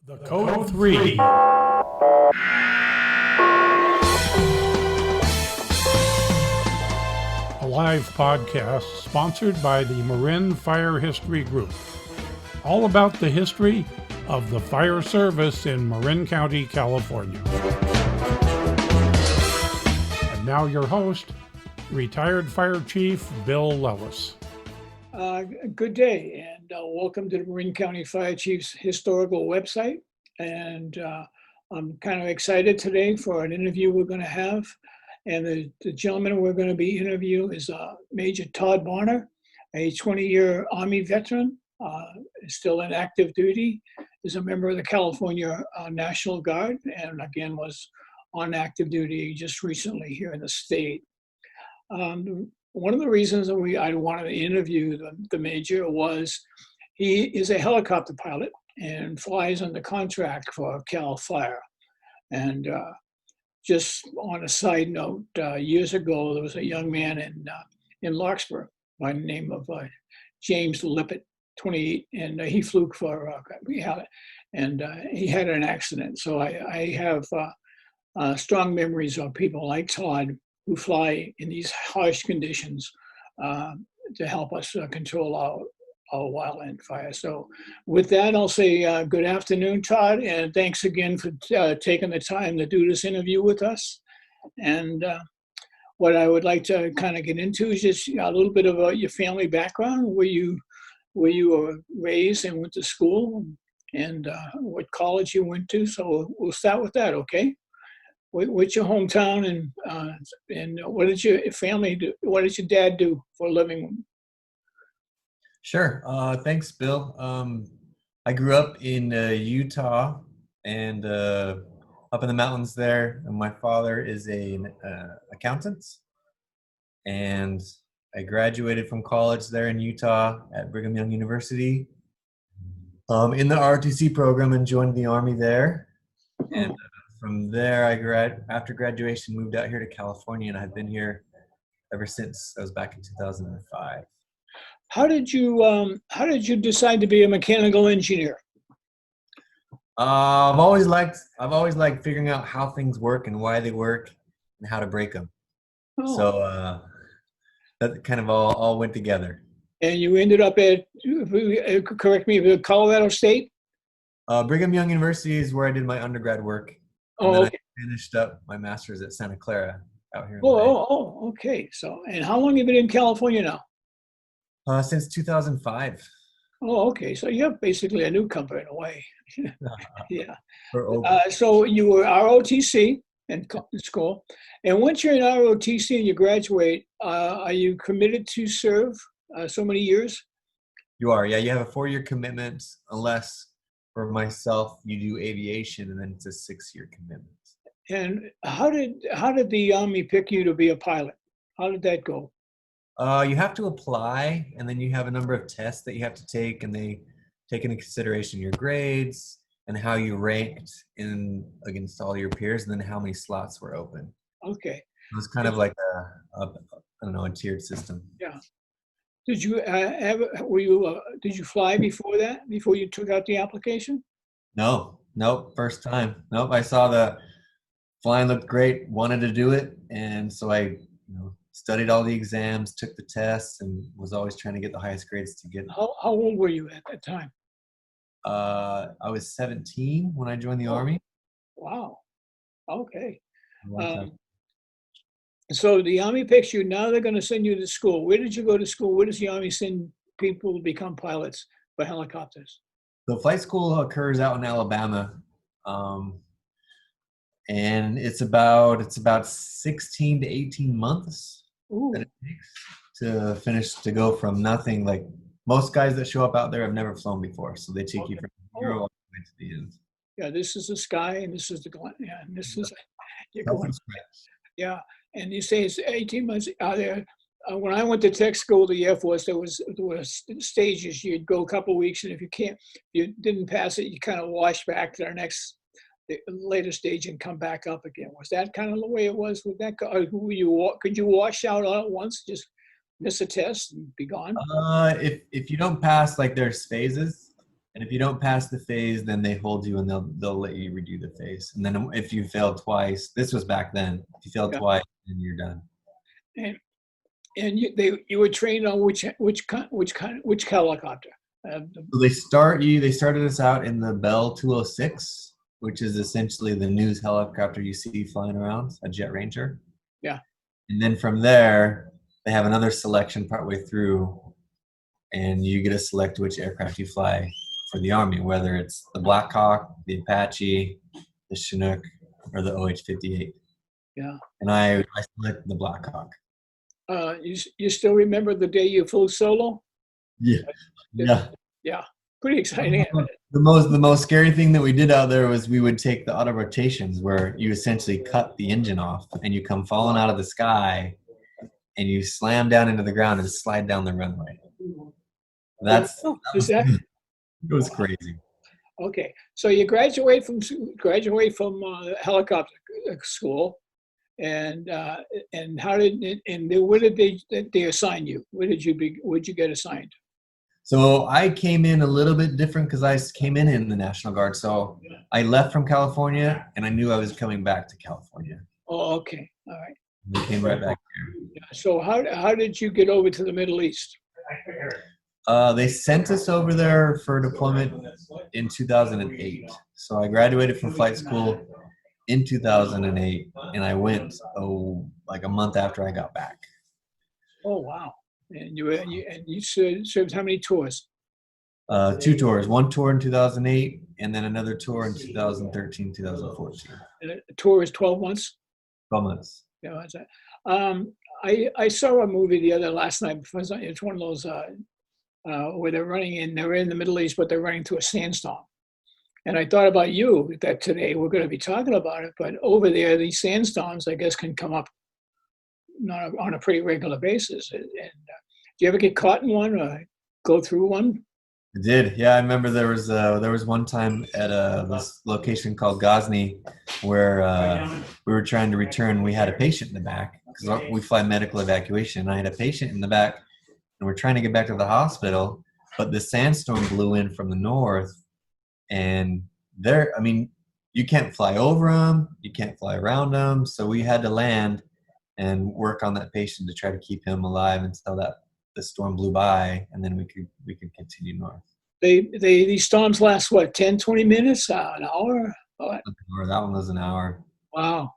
The Code 3. A live podcast sponsored by the Marin Fire History Group. All about the history of the fire service in Marin County, California. And now your host, retired Fire Chief Bill Lellis. Good day, and welcome to the Marin County Fire Chief's historical website. And I'm kind of excited today for an interview we're going to have. And the gentleman we're going to be interviewing is Major Todd Bonnor, a 20-year Army veteran, still in active duty, is a member of the California National Guard, and again was on active duty just recently here in the state. One of the reasons that I wanted to interview the Major was he is a helicopter pilot and flies under contract for CalFire. And just on a side note, years ago, there was a young man in Larkspur by the name of James Lippett, 28, and he flew for, he had an accident. So I have strong memories of people like Todd who fly in these harsh conditions to help us control our wildland fire. So with that, I'll say good afternoon, Todd, and thanks again for taking the time to do this interview with us. And what I would like to kind of get into is just a little bit about your family background, where you were raised and went to school, and what college you went to. So we'll start with that, okay? What's your hometown, and what did your family do? What did your dad do for a living? Sure. Thanks, Bill. I grew up in Utah and up in the mountains there. And my father is an accountant, and I graduated from college there in Utah at Brigham Young University in the ROTC program, and joined the Army there. And from there, after graduation, moved out here to California, and I've been here ever since. I was back in 2005. How did you decide to be a mechanical engineer? I've always liked figuring out how things work and why they work and how to break them. Oh. So that kind of all went together. And you ended up at, correct me, Colorado State? Brigham Young University is where I did my undergrad work. And then I finished up my master's at Santa Clara out here in LA. Okay. So, and how long have you been in California now? Since 2005. Oh, okay. So you're basically a newcomer in a way. Yeah. So you were ROTC in school. And once you're in ROTC and you graduate, are you committed to serve so many years? You are, yeah. You have a 4-year commitment, unless for myself you do aviation, and then it's a 6-year commitment. And how did the Army pick you to be a pilot? How did that go? You have to apply, and then you have a number of tests that you have to take, and they take into consideration your grades and how you ranked against all your peers, and then how many slots were open. Okay. It was kind of like a tiered system. Yeah. Did you did you fly before that? Before you took out the application? No, nope. First time. Nope. I saw the flying looked great, wanted to do it, and so I studied all the exams, took the tests, and was always trying to get the highest grades to get. How old were you at that time? I was 17 when I joined the Army. Wow. Okay. So the Army picks you. Now they're going to send you to school. Where did you go to school? Where does the Army send people to become pilots for helicopters? The flight school occurs out in Alabama, and it's about 16 to 18 months that it takes to go from nothing. Like most guys that show up out there have never flown before, so they take you from zero all the way to the end. Yeah, this is the sky, and this is the ground. Yeah, and this is you're going. Yeah, and you say it's 18 months. Are there? When I went to tech school, the Air Force, there was stages. You'd go a couple of weeks, and if you didn't pass it, you kind of wash back to the later stage and come back up again. Was that kind of the way it was with that? Or could you wash out all at once, just miss a test and be gone? If you don't pass, like there's phases. And if you don't pass the phase, then they hold you and they'll let you redo the phase. And then if you failed twice, this was back then. If you failed Yeah. twice, then you're done. And you were trained on which helicopter? So they started us out in the Bell 206, which is essentially the news helicopter you see flying around, a Jet Ranger. Yeah. And then from there, they have another selection partway through, and you get to select which aircraft you fly for the Army, whether it's the Black Hawk, the Apache, the Chinook, or the OH-58. Yeah. And I selected the Black Hawk. You still remember the day you flew solo? Yeah. Yeah. Yeah. Pretty exciting. The most scary thing that we did out there was we would take the auto rotations where you essentially cut the engine off and you come falling out of the sky and you slam down into the ground and slide down the runway. It was crazy. Okay, so you graduate from helicopter school, and how did where did they assign you? Where'd you get assigned? So I came in a little bit different because I came in the National Guard. So I left from California and I knew I was coming back to California. Oh, okay, all right. We came right back here. Yeah. So how did you get over to the Middle East? They sent us over there for deployment in 2008. So I graduated from flight school in 2008, and I went like a month after I got back. Oh wow! And you served how many tours? 2 tours. 1 tour in 2008, and then another tour in 2013, 2014. And a tour is 12 months. 12 months. Yeah, that's it. I saw a movie last night. It's one of those where they're in the Middle East, but they're running through a sandstorm. And I thought about you that today we're going to be talking about it, but over there, these sandstorms, I guess, can come up not on a pretty regular basis. And do you ever get caught in one or go through one? I did. Yeah, I remember there was one time at this location called Ghazni where we were trying to return. We had a patient in the back because we fly medical evacuation. I had a patient in the back, and we're trying to get back to the hospital, but the sandstorm blew in from the north, and you can't fly over them, you can't fly around them, so we had to land and work on that patient to try to keep him alive until the storm blew by, and then we could continue north. These storms last what, 10, 20 minutes, an hour? That one was an hour. Wow.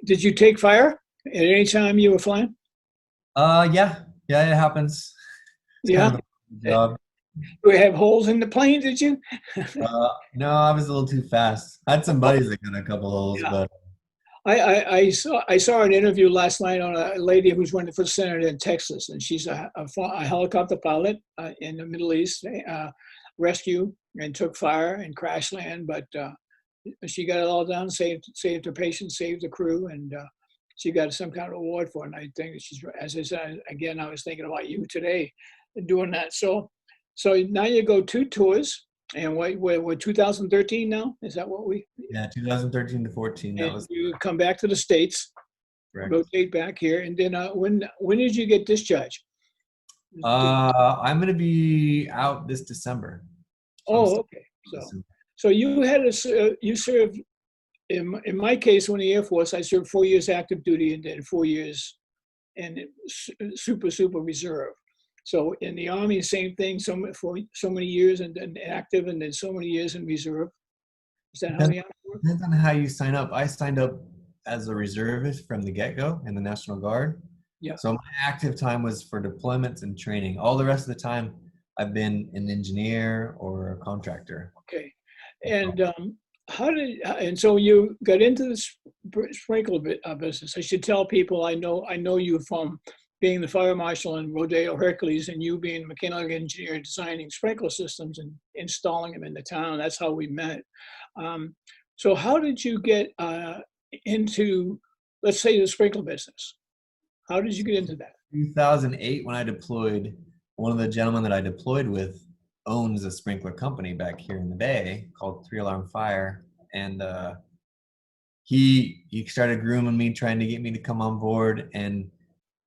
Did you take fire at any time you were flying? Yeah, it happens. It's Yeah. kind of a job. Do we have holes in the plane, did you? No, I was a little too fast. I had some buddies that got a couple holes, Yeah. but I saw an interview last night on a lady who's running for senator in Texas, and she's a helicopter pilot in the Middle East, rescue and took fire and crash land, but she got it all done, saved the patient, saved the crew, and she got some kind of award for it. And I think she's, as I said, again, I was thinking about you today doing that. So now you go 2 tours. And we're 2013 now? Is that what we? Yeah, 2013 to 14. That was. You come back to the States, Correct. rotate back here, and then when did you get discharged? I'm going to be out this December. Oh, okay. So you had you served. In my case, when the Air Force, I served 4 years active duty and then 4 years and super reserve. So in the Army, same thing. For so many years and then active, and then so many years in reserve. Is that how the Army works? Depends on how you sign up. I signed up as a reservist from the get-go in the National Guard. Yeah. So my active time was for deployments and training. All the rest of the time, I've been an engineer or a contractor. Okay. And and so you got into the sprinkler business. I should tell people I know you from being the fire marshal in Rodeo Hercules, and you being a mechanical engineer designing sprinkler systems and installing them in the town. That's how we met. So how did you get into, let's say, the sprinkler business? How did you get into that? 2008, when I deployed, one of the gentlemen that I deployed with owns a sprinkler company back here in the Bay called 3 Alarm Fire. And he started grooming me, trying to get me to come on board. And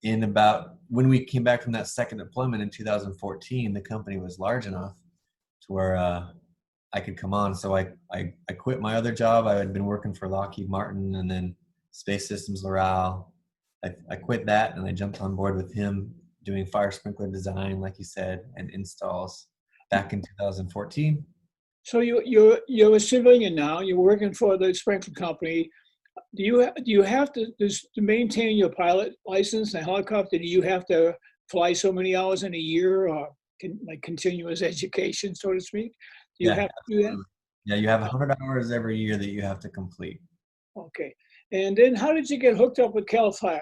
in about when we came back from that second deployment in 2014, the company was large enough to where I could come on. So I quit my other job. I had been working for Lockheed Martin and then Space Systems Loral. I quit that and I jumped on board with him doing fire sprinkler design, like you said, and installs back in 2014. So you're a civilian now. You're working for the sprinkler company. Do you have to maintain your pilot license and helicopter? Do you have to fly so many hours in a year, or like continuous education, so to speak? Do you have to do that? Yeah, you have 100 hours every year that you have to complete. Okay. And then how did you get hooked up with CalFire?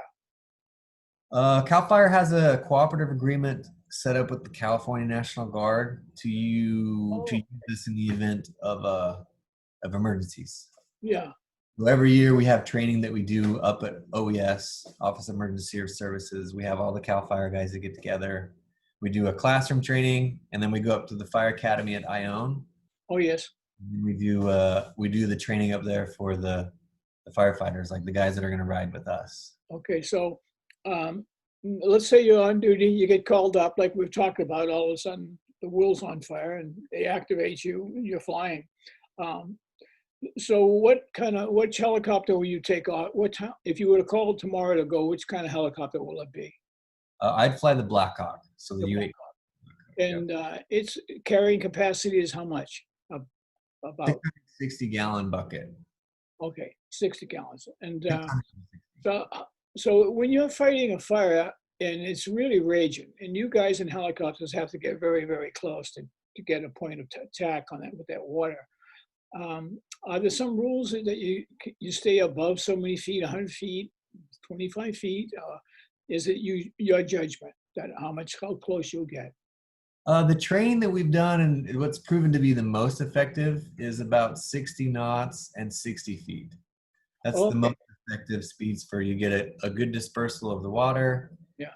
CalFire has a cooperative agreement set up with the California National Guard to use this in the event of emergencies. Yeah. So every year we have training that we do up at OES, Office of Emergency Services. We have all the CalFire guys that get together. We do a classroom training, and then we go up to the Fire Academy at Ione. Oh, yes. And we do the training up there for the firefighters, like the guys that are going to ride with us. Okay, so let's say you're on duty, you get called up, like we've talked about. All of a sudden, the world's on fire, and they activate you, and you're flying. So which helicopter will you take off? If you were to call tomorrow to go, which kind of helicopter will it be? I'd fly the Blackhawk, so the U-8. And its carrying capacity is how much? About 60-gallon bucket. Okay, 60 gallons. And so when you're fighting a fire and it's really raging, and you guys in helicopters have to get very, very close to get a point of attack on that with that water. Are there some rules that you stay above so many feet, 100 feet, 25 feet? Is it your judgment that how close you'll get? The training that we've done and what's proven to be the most effective is about 60 knots and 60 feet. That's the most effective speeds for you get a good dispersal of the water. Yeah.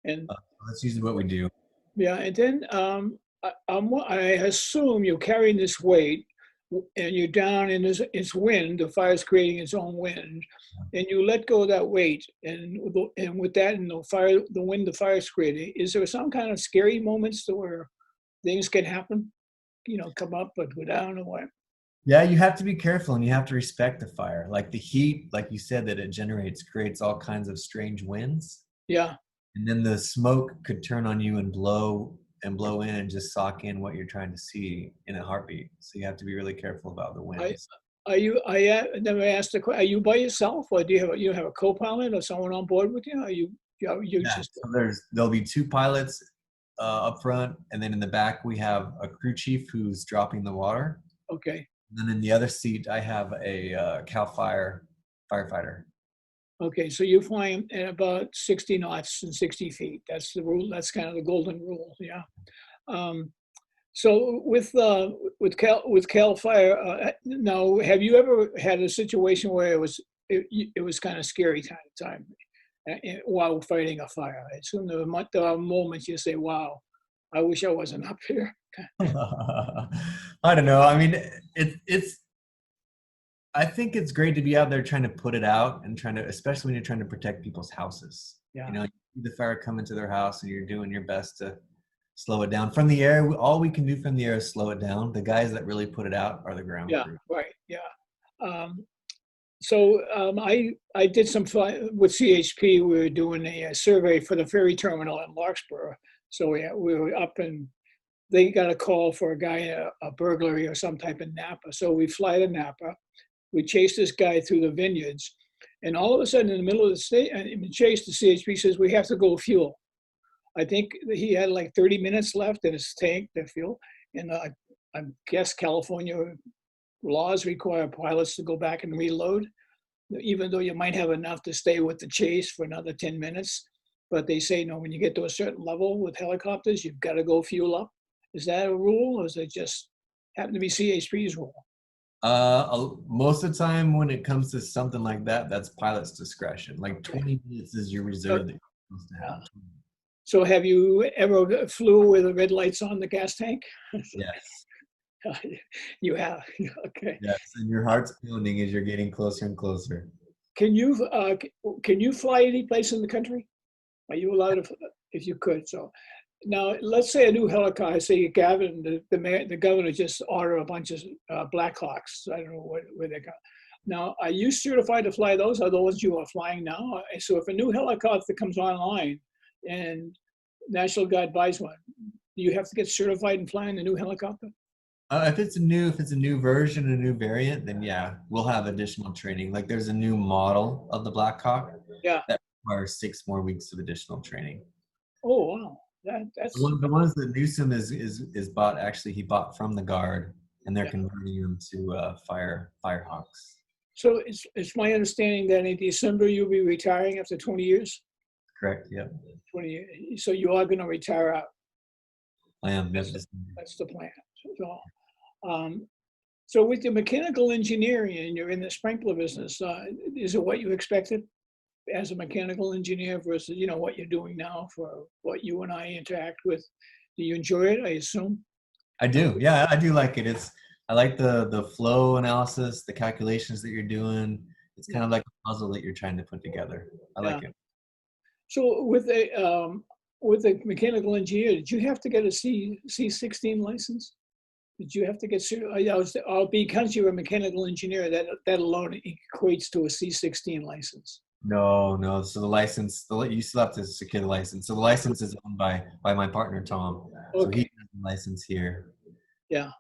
And that's usually what we do. Yeah, and then I assume you're carrying this weight and you're down in its wind, the fire's creating its own wind, and you let go of that weight, and with that and the wind the fire's creating, is there some kind of scary moments to where things can happen, come up but go down or what? Yeah, you have to be careful and you have to respect the fire. Like the heat, like you said, that it creates all kinds of strange winds. Yeah. And then the smoke could turn on you and blow in and just sock in what you're trying to see in a heartbeat. So you have to be really careful about the winds. I never asked the question. Are you by yourself, or do you have a co-pilot or someone on board with you? Are you just? So there'll be two pilots up front, and then in the back we have a crew chief who's dropping the water. Okay. And then in the other seat I have a CalFire firefighter. Okay, so you're flying at about 60 knots and 60 feet. That's the rule. That's kind of the golden rule. Yeah. So with CalFire, now, have you ever had a situation where it was kind of scary time while fighting a fire? I assume there are moments you say, "Wow, I wish I wasn't up here." I don't know. I mean, I think it's great to be out there trying to put it out and especially when you're trying to protect people's houses. Yeah. You see the fire come into their house and you're doing your best to slow it down. From the air, all we can do from the air is slow it down. The guys that really put it out are the ground crew. Right. Yeah. So I did some fly with CHP. We were doing a survey for the ferry terminal in Larkspur. So we were up and they got a call for a guy, a burglary or some type in Napa. So we fly to Napa. We chased this guy through the vineyards, and all of a sudden, in the middle of the chase, the CHP says we have to go fuel. I think he had like 30 minutes left in his tank to fuel, and I guess California laws require pilots to go back and reload, even though you might have enough to stay with the chase for another 10 minutes. But they say no, when you get to a certain level with helicopters, you've got to go fuel up. Is that a rule, or is it just happen to be CHP's rule? Most of the time when it comes to something like that, that's pilot's discretion. Like 20 minutes is your reserve that you're supposed to have. So have you ever flew with the red lights on the gas tank? Yes. You have. Okay. Yes, and your heart's pounding as you're getting closer and closer. Can you fly any place in the country? Are you allowed to, if you could? So now, let's say a new helicopter. Say Gavin, the governor just ordered a bunch of Black Hawks. I don't know where they go. Now, are you certified to fly those? Are those you are flying now? So if a new helicopter comes online and National Guard buys one, do you have to get certified in flying the new helicopter? If it's a new version, a new variant, then yeah, we'll have additional training. Like there's a new model of the Black Hawk Yeah. that requires 6 more weeks of additional training. Oh wow, that's The ones that Newsom is bought. Actually, he bought from the Guard, and they're Yeah. converting them to Firehawks. So it's my understanding that in December you'll be retiring after 20 years. Correct. Yeah, 20 years. So you are going to retire out. I am. That's the plan. So with your mechanical engineering and you're in the sprinkler business, is it what you expected as a mechanical engineer versus what you're doing now for what you and I interact with? Do you enjoy it? I assume. I do. Yeah, I do like it. I like the flow analysis, the calculations that you're doing. It's kind of like a puzzle that you're trying to put together. I like it. So with a mechanical engineer, did you have to get a C16 license? Did you have to get because you're a mechanical engineer, that alone equates to a C16 license? No. So the license, you still have to secure the license. So the license is owned by my partner Tom. Okay. So he has the license here. Yeah.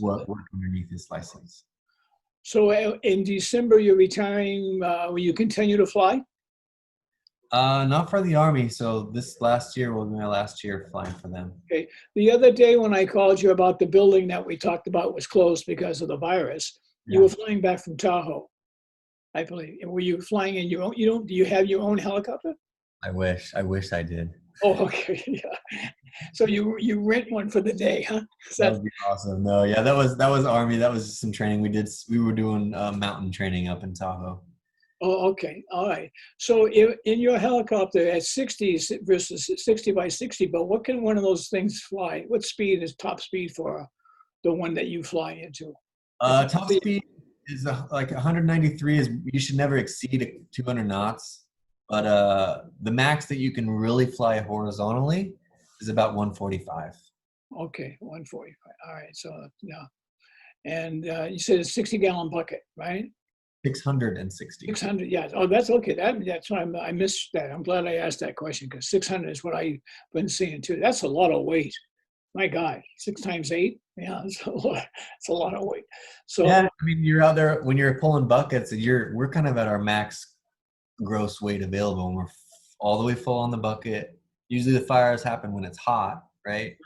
Work underneath his license. So in December you're retiring. Will you continue to fly? Not for the Army. So this last year will be my last year flying for them. Okay. The other day when I called you about the building that we talked about was closed because of the virus, you were flying back from Tahoe, I believe. Were you flying in your own? Do you have your own helicopter? I wish I did. Oh, okay. Yeah. So you rent one for the day, huh? That would be awesome. No, yeah, that was Army. That was just some training we did. We were doing mountain training up in Tahoe. Oh, okay. All right. So in your helicopter at 60 versus 60 by 60, but what can one of those things fly? What speed is top speed for the one that you fly into? Top speed is like 193 is you should never exceed 200 knots. But the max that you can really fly horizontally is about 145. Okay, 145. All right. So yeah. And you said a 60-gallon bucket, right? 660. 600, yeah. Oh, that's okay. That's why I missed that. I'm glad I asked that question because 600 is what I've been seeing too. That's a lot of weight. My God, 6 times 8. Yeah, it's a lot. It's a lot of weight. So yeah, I mean, you're out there when you're pulling buckets. We're kind of at our max gross weight available, and we're all the way full on the bucket. Usually the fires happen when it's hot, right?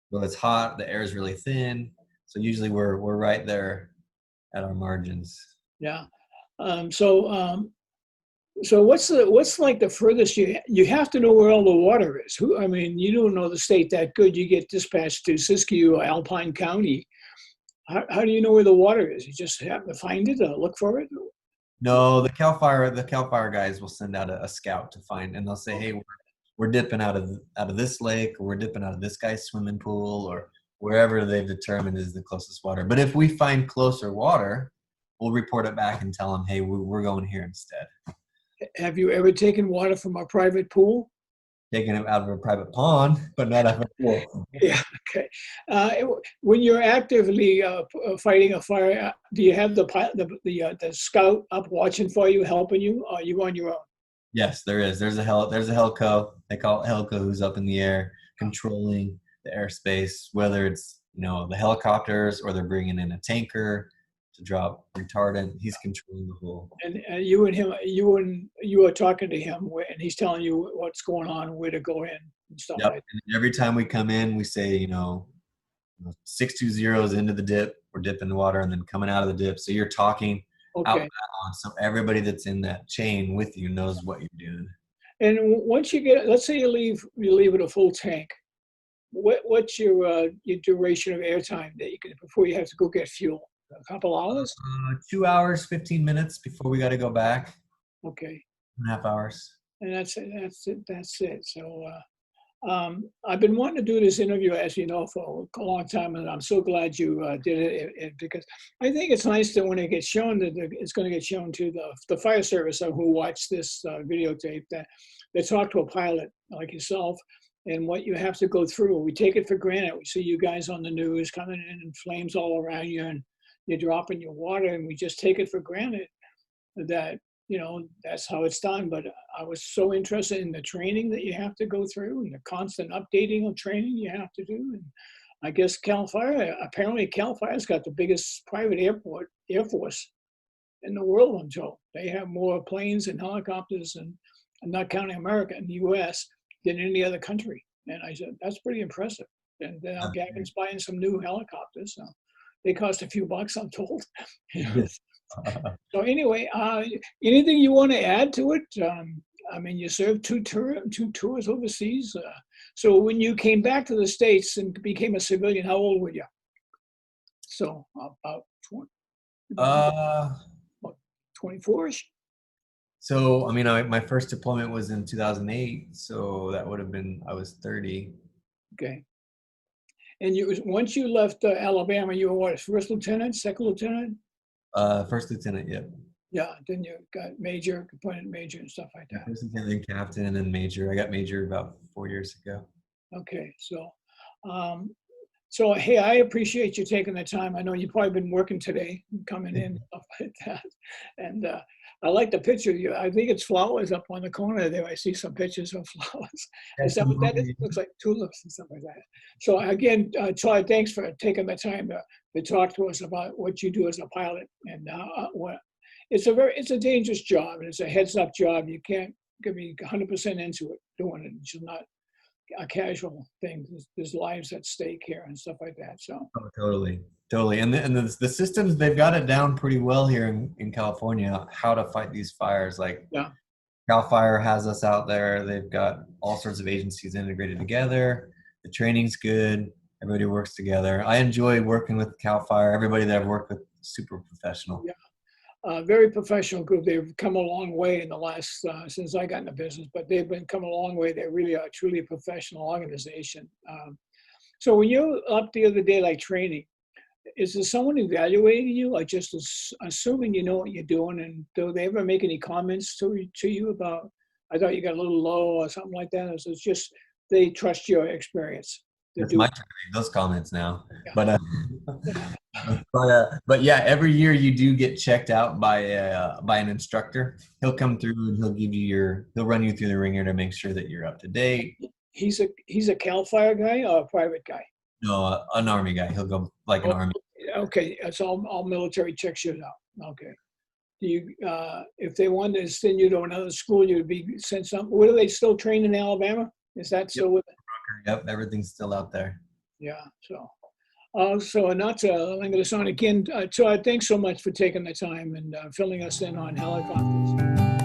When it's hot, the air is really thin. So usually we're right there at our margins. Yeah. So what's like the furthest you have to know where all the water is? I mean, you don't know the state that good. You get dispatched to Siskiyou, Alpine County. How do you know where the water is? You just have to find it, look for it? No, the CalFire guys will send out a scout to find, and they'll say, hey, we're dipping out of this lake, or we're dipping out of this guy's swimming pool, or wherever they've determined is the closest water. But if we find closer water, we'll report it back and tell them, hey, we're going here instead. Have you ever taken water from a private pool? Taking it out of a private pond, but not out of a pool. Yeah, okay. When you're actively fighting a fire, do you have the scout up watching for you, helping you, or are you on your own? Yes, there is. There's a helco. They call it helco, who's up in the air controlling the airspace, whether it's the helicopters or they're bringing in a tanker to drop retardant. He's controlling the whole. And you and him, you are talking to him, and he's telling you what's going on, where to go in, and stuff Yep. like that. And every time we come in, we say, 620 is into the dip. We're dipping the water and then coming out of the dip. So you're talking out loud, so everybody that's in that chain with you knows what you're doing. And once you get, let's say you leave with a full tank. What's your duration of airtime that you can before you have to go get fuel? A couple hours? 2 hours, 15 minutes before we got to go back. Okay. 2.5 hours. And that's it. So I've been wanting to do this interview, as you know, for a long time, and I'm so glad you did it because I think it's nice that when it gets shown, that it's going to get shown to the fire service who watched this videotape, that they talk to a pilot like yourself, and what you have to go through. We take it for granted. We see you guys on the news coming in and flames all around you, and you're dropping your water, and we just take it for granted that, that's how it's done. But I was so interested in the training that you have to go through and the constant updating of training you have to do. And I guess apparently CalFire's got the biggest private Air Force in the world, I'm told. They have more planes and helicopters, and I'm not counting America, in the US, than any other country. And I said, that's pretty impressive. And now Gavin's buying some new helicopters. So they cost a few bucks, I'm told. So anyway, anything you want to add to it? I mean, you served two tours overseas. So when you came back to the States and became a civilian, how old were you? So about 24-ish? So, I mean, my first deployment was in 2008, so that would have been, I was 30. Okay. And once you left Alabama, you were what, first lieutenant, second lieutenant? First lieutenant, yep. Yeah, then you got major, appointed major and stuff like that. First lieutenant, captain, and then major. I got major about 4 years ago. Okay, so hey, I appreciate you taking the time. I know you've probably been working today, coming in, and stuff like that. And I like the picture. I think it's flowers up on the corner there. I see some pictures of flowers. Is that what that is? It looks like tulips and stuff like that. So again, Todd, thanks for taking the time to talk to us about what you do as a pilot. And it's a dangerous job, and it's a heads-up job. You can't be 100% into it, doing it. It's not a casual thing. There's lives at stake here and stuff like that. So totally. And the systems, they've got it down pretty well here in California, how to fight these fires. Like CalFire has us out there. They've got all sorts of agencies integrated together. The training's good. Everybody works together. I enjoy working with CalFire. Everybody that I've worked with, super professional. Yeah. Very professional group. They've come a long way in the last, since I got in the business, but they've come a long way. They really are truly a professional organization. So when you're up the other day, like training, is there someone evaluating you, like just assuming you know what you're doing? And do they ever make any comments to you about, I thought you got a little low or something like that? Or is it just they trust your experience? It's my turn to make those comments now. Yeah. But yeah, every year you do get checked out by an instructor. He'll come through and he'll run you through the ringer to make sure that you're up to date. He's a CalFire guy or a private guy? No, an Army guy. He'll go like an Army. Okay, it's all military checks you out. Okay. Do you, if they wanted to send you to another school, you'd be sent some. What, are they still trained in Alabama? Is that still with it? Yep, everything's still out there. Yeah. So not to linger this on again. Todd, thanks so much for taking the time and filling us in on helicopters.